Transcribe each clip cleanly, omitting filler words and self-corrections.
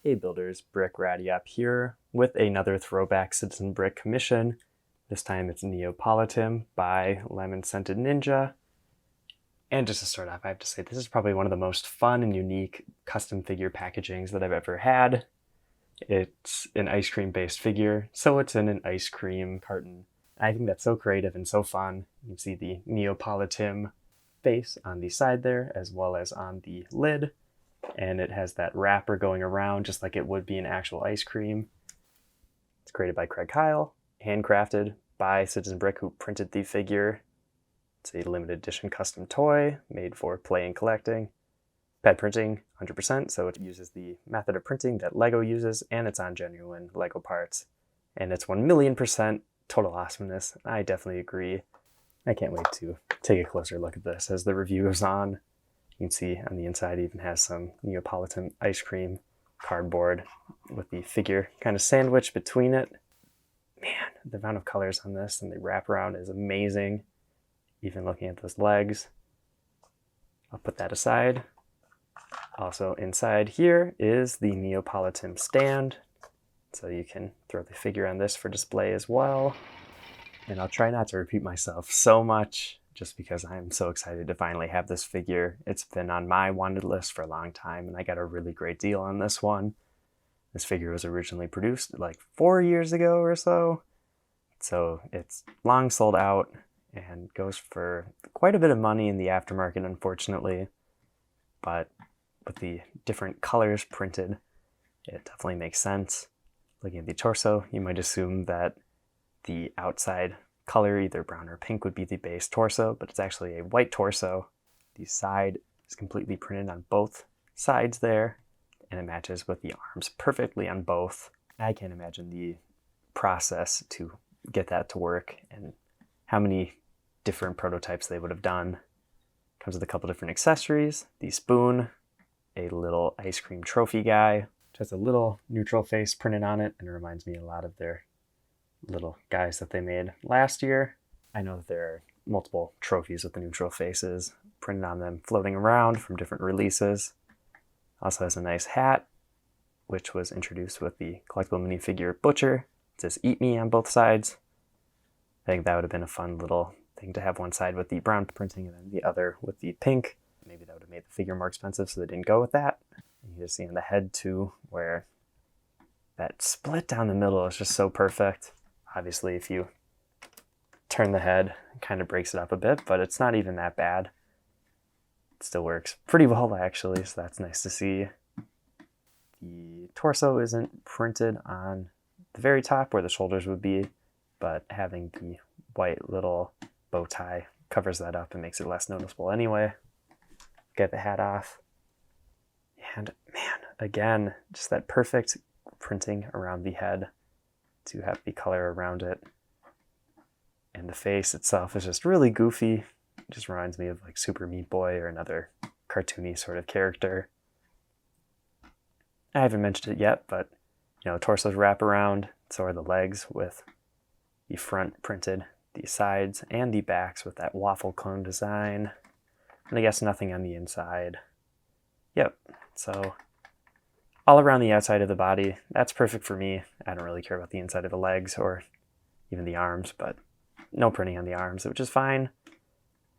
Hey builders, Brick Ratty up here with another throwback citizen brick commission. This time it's Neapolitim by Lemon Scented Ninja. And just to start off, I have to say this is probably one of the most fun and unique custom figure packagings that I've ever had. It's an ice cream based figure, so it's in an ice cream carton. I think that's so creative and so fun. You can see the Neapolitim face on the side there, as well as on the lid. And it has that wrapper going around just like it would be an actual ice cream. It's created by Craig Kyle, handcrafted by Citizen Brick, who printed the figure. It's a limited edition custom toy made for play and collecting. Pad printing 100%, so it uses the method of printing that Lego uses, and it's on genuine Lego parts. And it's 1,000,000% total awesomeness. I definitely agree. I can't wait to take a closer look at this as the review goes on. You can see on the inside it even has some Neapolitan ice cream cardboard with the figure kind of sandwiched between it. Man, the amount of colors on this and the wraparound is amazing. Even looking at those legs. I'll put that aside. Also inside here is the Neapolitan stand. So you can throw the figure on this for display as well. And I'll try not to repeat myself so much, just because I'm so excited to finally have this figure. It's been on my wanted list for a long time, and I got a really great deal on this one. This figure was originally produced like 4 years ago or so. So it's long sold out and goes for quite a bit of money in the aftermarket, unfortunately. But with the different colors printed, it definitely makes sense. Looking at the torso, you might assume that the outside color, either brown or pink, would be the base torso, but it's actually a white torso. The side is completely printed on both sides there, and it matches with the arms perfectly on both. I can't imagine the process to get that to work and how many different prototypes they would have done. Comes with a couple different accessories, the spoon, a little ice cream trophy guy, which has a little neutral face printed on it, and it reminds me a lot of their little guys that they made last year. I know that there are multiple trophies with the neutral faces printed on them floating around from different releases. Also has a nice hat, which was introduced with the collectible minifigure Butcher. It says "Eat Me" on both sides. I think that would have been a fun little thing to have one side with the brown printing and then the other with the pink. Maybe that would have made the figure more expensive, so they didn't go with that. And you just see on the head too, where that split down the middle is just so perfect. Obviously, if you turn the head, it kind of breaks it up a bit, but it's not even that bad. It still works pretty well, actually, so that's nice to see. The torso isn't printed on the very top where the shoulders would be, but having the white little bow tie covers that up and makes it less noticeable anyway. Get the hat off. And man, again, just that perfect printing around the head to have the color around it. And the face itself is just really goofy. It just reminds me of like Super Meat Boy or another cartoony sort of character. I haven't mentioned it yet, but torsos wrap around, so are the legs, with the front printed, the sides and the backs with that waffle cone design. And I guess nothing on the inside. Yep, so all around the outside of the body, that's perfect for me. I don't really care about the inside of the legs or even the arms, but no printing on the arms, which is fine.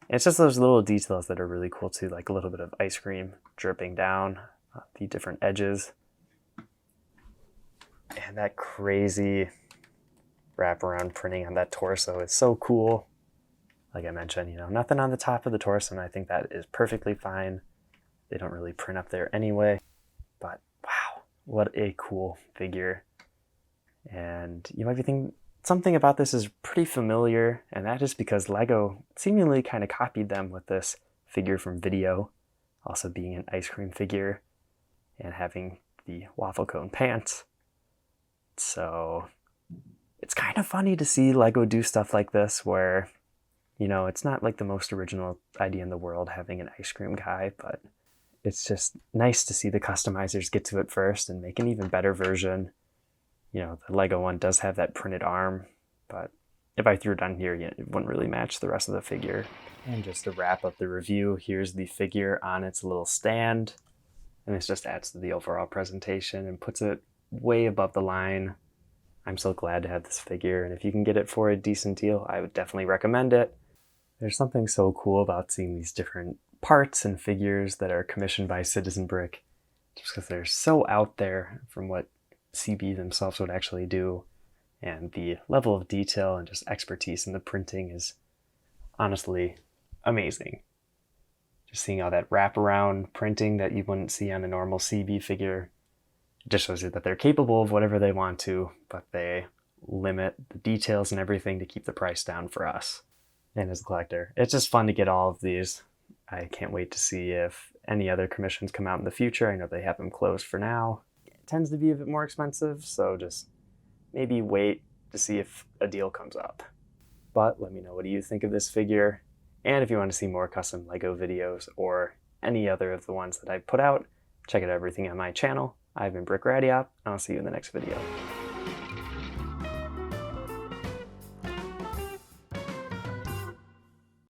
And it's just those little details that are really cool too, like a little bit of ice cream dripping down the different edges. And that crazy wraparound printing on that torso is so cool. Like I mentioned, nothing on the top of the torso, and I think that is perfectly fine. They don't really print up there anyway, but wow, what a cool figure. And you might be thinking something about this is pretty familiar, and that is because Lego seemingly kind of copied them with this figure from Video, also being an ice cream figure and having the waffle cone pants. So it's kind of funny to see Lego do stuff like this where, it's not like the most original idea in the world having an ice cream guy, but it's just nice to see the customizers get to it first and make an even better version. The Lego one does have that printed arm, but if I threw it on here, it wouldn't really match the rest of the figure. And just to wrap up the review, here's the figure on its little stand. and this just adds to the overall presentation and puts it way above the line. I'm so glad to have this figure, and if you can get it for a decent deal, I would definitely recommend it. There's something so cool about seeing these different parts and figures that are commissioned by citizenbrick, just because they're so out there from what CB themselves would actually do, and the level of detail and just expertise in the printing is honestly amazing. Just seeing all that wraparound printing that you wouldn't see on a normal CB figure, it just shows you that they're capable of whatever they want to, but they limit the details and everything to keep the price down for us. And as a collector, it's just fun to get all of these. I can't wait to see if any other commissions come out in the future. I know they have them closed for now. It tends to be a bit more expensive, so just maybe wait to see if a deal comes up. But let me know, what do you think of this figure? And if you want to see more custom LEGO videos or any other of the ones that I've put out, check out everything on my channel. I've been Brick Radiop, and I'll see you in the next video.